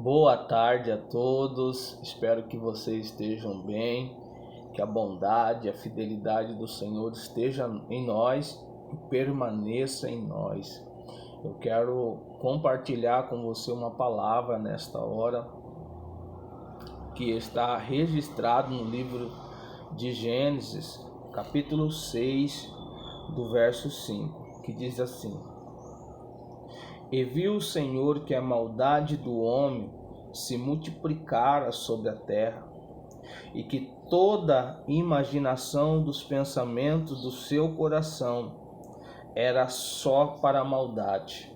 Boa tarde a todos, espero que vocês estejam bem, que a bondade, a fidelidade do Senhor esteja em nós e permaneça em nós. Eu quero compartilhar com você uma palavra nesta hora que está registrado no livro de Gênesis, capítulo 6, do verso 5, que diz assim: E viu o Senhor que a maldade do homem se multiplicara sobre a terra, e que toda imaginação dos pensamentos do seu coração era só para a maldade.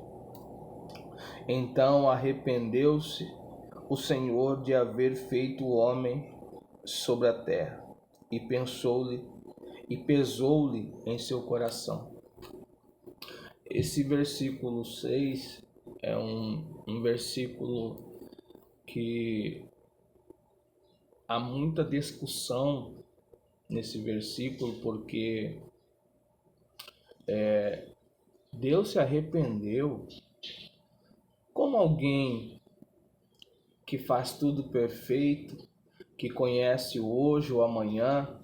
Então arrependeu-se o Senhor de haver feito o homem sobre a terra, e pesou-lhe em seu coração. Esse versículo 6 é um versículo que há muita discussão nesse versículo, porque Deus se arrependeu. Como alguém que faz tudo perfeito, que conhece o hoje, o amanhã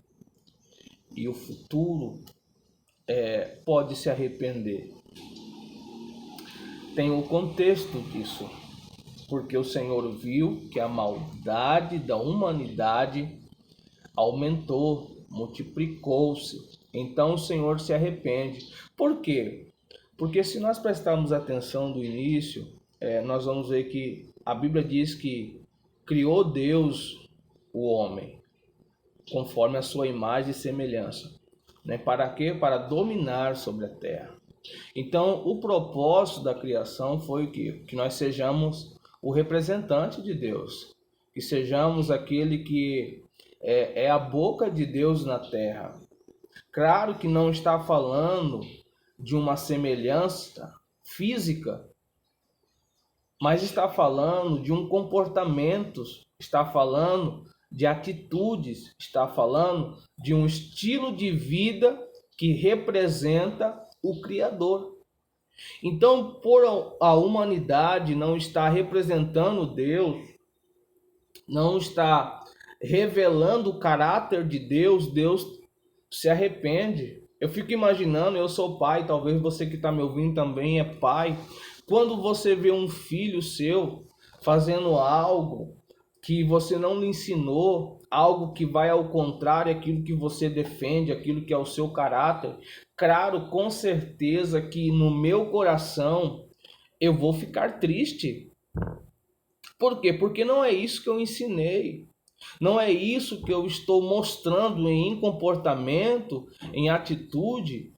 e o futuro, pode se arrepender? Tem o contexto disso, porque o Senhor viu que a maldade da humanidade aumentou, multiplicou-se. Então o Senhor se arrepende. Por quê? Porque se nós prestarmos atenção do início, nós vamos ver que a Bíblia diz que criou Deus o homem, conforme a sua imagem e semelhança. Para quê? Para dominar sobre a terra. Então, o propósito da criação foi o quê? Que nós sejamos o representante de Deus, que sejamos aquele que é a boca de Deus na terra. Claro que não está falando de uma semelhança física, mas está falando de um comportamento, está falando de atitudes, está falando de um estilo de vida que representa o Criador. Então, por a humanidade não estar representando Deus, não está revelando o caráter de Deus, Deus se arrepende. Eu fico imaginando, eu sou pai, talvez você que está me ouvindo também é pai. Quando você vê um filho seu fazendo algo que você não lhe ensinou, algo que vai ao contrário daquilo que você defende, aquilo que é o seu caráter, claro, com certeza que no meu coração eu vou ficar triste. Por quê? Porque não é isso que eu ensinei. Não é isso que eu estou mostrando em comportamento, em atitude.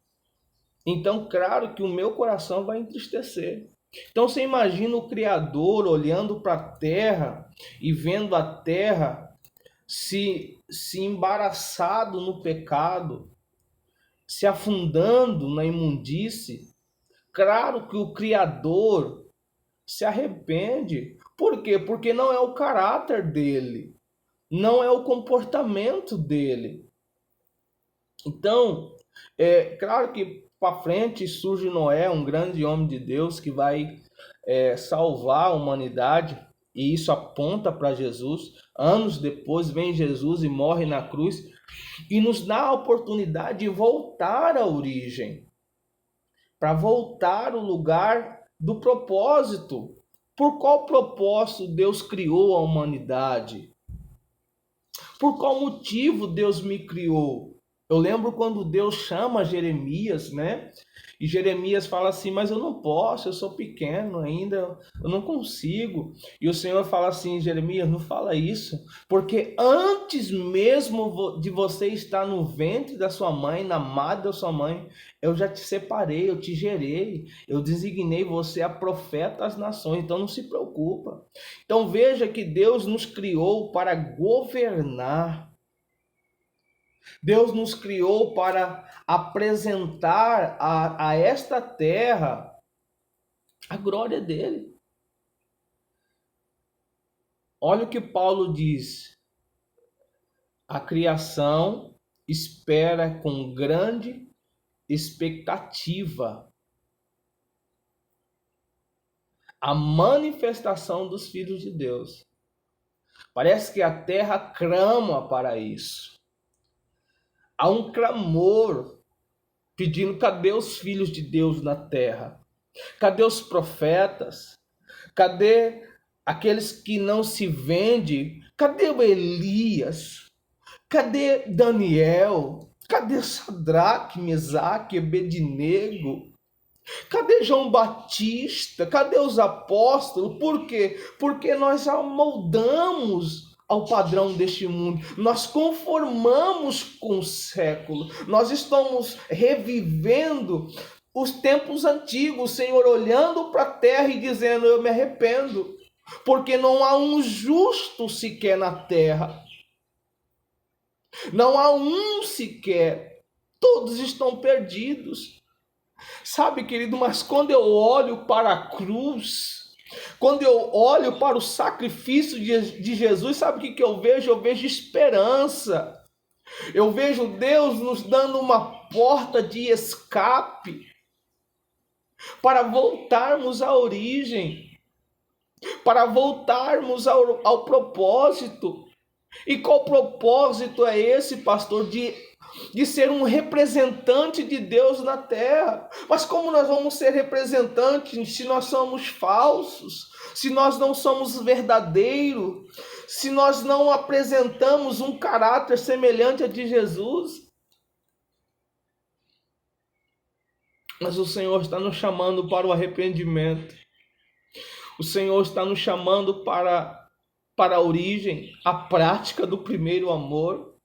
Então, claro que o meu coração vai entristecer. Então, você imagina o Criador olhando para a terra e vendo a terra se embaraçado no pecado, se afundando na imundície. Claro que o Criador se arrepende. Por quê? Porque não é o caráter dele, não é o comportamento dele. Então, claro que para frente surge Noé, um grande homem de Deus que vai salvar a humanidade, e isso aponta para Jesus. Anos depois vem Jesus e morre na cruz e nos dá a oportunidade de voltar à origem, para voltar ao lugar do propósito. Por qual propósito Deus criou a humanidade? Por qual motivo Deus me criou? Eu lembro quando Deus chama Jeremias, né? E Jeremias fala assim: mas eu não posso, eu sou pequeno ainda, eu não consigo. E o Senhor fala assim: Jeremias, não fala isso, porque antes mesmo de você estar no ventre da sua mãe, na madre da sua mãe, eu já te separei, eu te gerei, eu designei você a profeta às nações, então não se preocupa. Então veja que Deus nos criou para governar. Deus nos criou para apresentar a esta terra a glória dele. Olha o que Paulo diz: a criação espera com grande expectativa a manifestação dos filhos de Deus. Parece que a terra clama para isso. Há um clamor pedindo: cadê os filhos de Deus na terra? Cadê os profetas? Cadê aqueles que não se vendem? Cadê o Elias? Cadê Daniel? Cadê Sadraque, Mesaque, Abednego? Cadê João Batista? Cadê os apóstolos? Por quê? Porque nós amoldamos ao padrão deste mundo. Nós conformamos com o século. Nós estamos revivendo os tempos antigos. O Senhor olhando para a terra e dizendo: eu me arrependo, porque não há um justo sequer na terra. Não há um sequer. Todos estão perdidos. Sabe, querido, mas quando eu olho para a cruz, quando eu olho para o sacrifício de Jesus, sabe o que eu vejo? Eu vejo esperança. Eu vejo Deus nos dando uma porta de escape para voltarmos à origem, para voltarmos ao propósito. E qual propósito é esse, pastor? De ser um representante de Deus na terra. Mas como nós vamos ser representantes se nós somos falsos? Se nós não somos verdadeiros? Se nós não apresentamos um caráter semelhante a de Jesus? Mas o Senhor está nos chamando para o arrependimento. O Senhor está nos chamando para a origem, a prática do primeiro amor.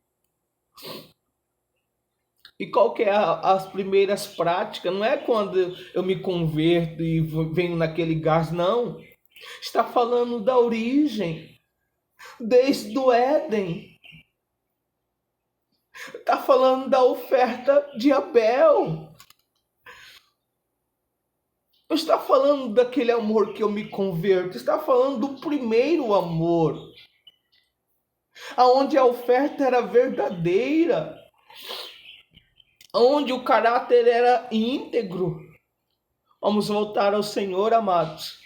E qual que é as primeiras práticas? Não é quando eu me converto e venho naquele gás, não. Está falando da origem, desde o Éden. Está falando da oferta de Abel. Não está falando daquele amor que eu me converto. Está falando do primeiro amor, aonde a oferta era verdadeira, onde o caráter era íntegro. Vamos voltar ao Senhor, amados.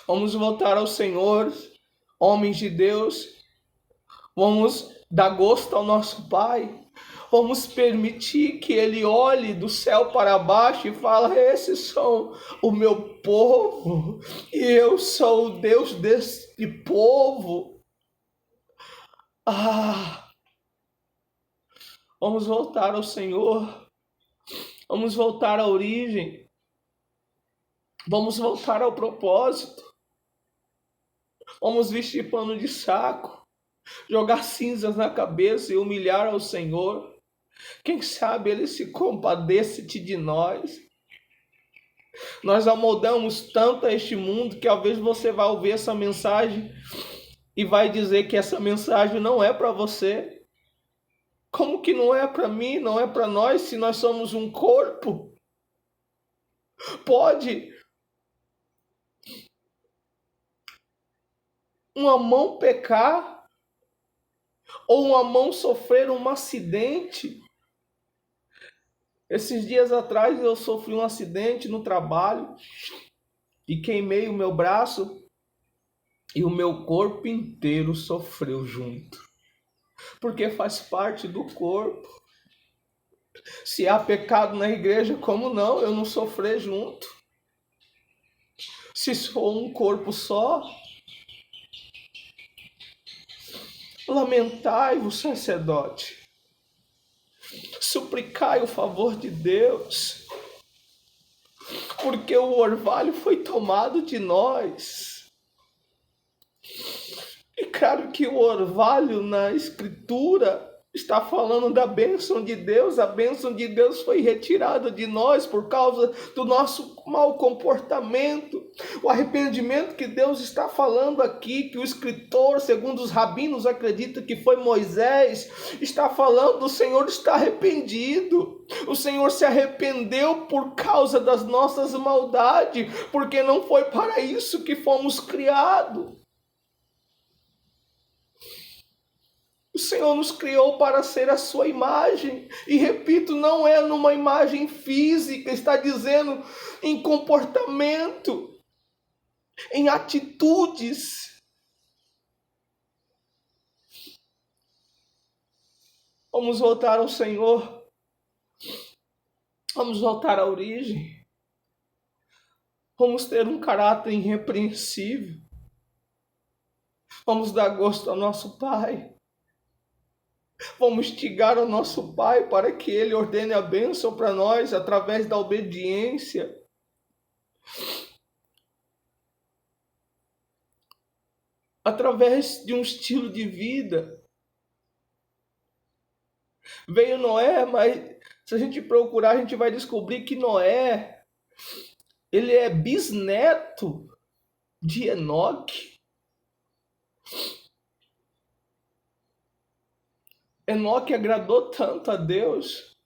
Vamos voltar ao Senhor, homens de Deus. Vamos dar gosto ao nosso Pai. Vamos permitir que Ele olhe do céu para baixo e fale: esses são o meu povo, e eu sou o Deus deste povo. Vamos voltar ao Senhor. Vamos voltar à origem. Vamos voltar ao propósito. Vamos vestir pano de saco, jogar cinzas na cabeça e humilhar ao Senhor. Quem sabe Ele se compadeça de nós. Nós amoldamos tanto a este mundo que talvez você vai ouvir essa mensagem e vai dizer que essa mensagem não é para você. Como que não é para mim, não é para nós, se nós somos um corpo? Pode uma mão pecar ou uma mão sofrer um acidente? Esses dias atrás eu sofri um acidente no trabalho e queimei o meu braço e o meu corpo inteiro sofreu junto. Porque faz parte do corpo. Se há pecado na igreja, como não eu não sofrer junto? Se sou um corpo só, lamentai-vos, sacerdote. Suplicai o favor de Deus, porque o orvalho foi tomado de nós. E claro que o orvalho na Escritura está falando da bênção de Deus. A bênção de Deus foi retirada de nós por causa do nosso mau comportamento. O arrependimento que Deus está falando aqui, que o escritor, segundo os rabinos, acredita que foi Moisés, está falando: o Senhor está arrependido. O Senhor se arrependeu por causa das nossas maldades, porque não foi para isso que fomos criados. O Senhor nos criou para ser a sua imagem. E repito, não é numa imagem física, está dizendo em comportamento. em atitudes. Vamos voltar ao Senhor. Vamos voltar à origem. Vamos ter um caráter irrepreensível. Vamos dar gosto ao nosso Pai. Vamos instigar o nosso Pai para que Ele ordene a bênção para nós através da obediência. Através de um estilo de vida. Veio Noé, mas se a gente procurar, a gente vai descobrir que Noé, ele é bisneto de Enoque. Enoque agradou tanto a Deus,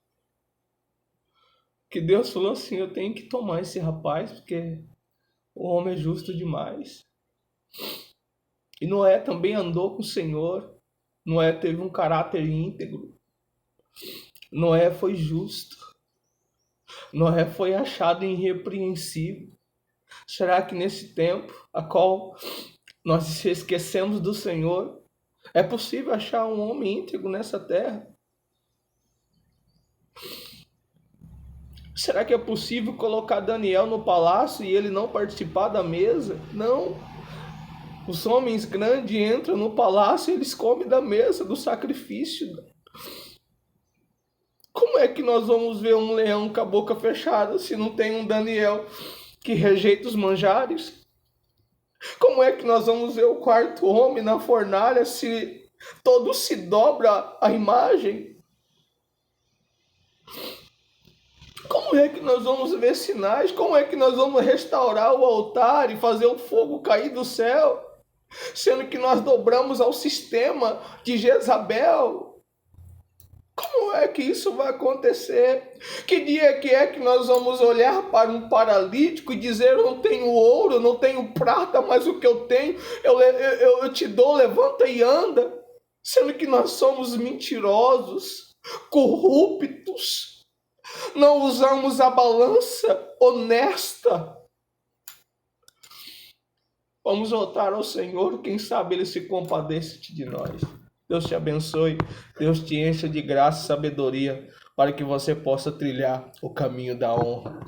que Deus falou assim, eu tenho que tomar esse rapaz, porque o homem é justo demais. E Noé também andou com o Senhor. Noé teve um caráter íntegro. Noé foi justo. Noé foi achado irrepreensível. Será que nesse tempo, a qual nós esquecemos do Senhor, é possível achar um homem íntegro nessa terra? Será que é possível colocar Daniel no palácio e ele não participar da mesa? Não. Os homens grandes entram no palácio e eles comem da mesa do sacrifício. Como é que nós vamos ver um leão com a boca fechada se não tem um Daniel que rejeita os manjares? Como é que nós vamos ver o quarto homem na fornalha se todo se dobra a imagem? Como é que nós vamos ver sinais? Como é que nós vamos restaurar o altar e fazer o fogo cair do céu? Sendo que nós dobramos ao sistema de Jezabel. Como é que isso vai acontecer? Que dia que é que nós vamos olhar para um paralítico e dizer, eu não tenho ouro, eu não tenho prata, mas o que eu tenho, eu te dou, levanta e anda. Sendo que nós somos mentirosos, corruptos, não usamos a balança honesta. Vamos voltar ao Senhor, quem sabe Ele se compadeça de nós. Deus te abençoe, Deus te encha de graça e sabedoria para que você possa trilhar o caminho da honra.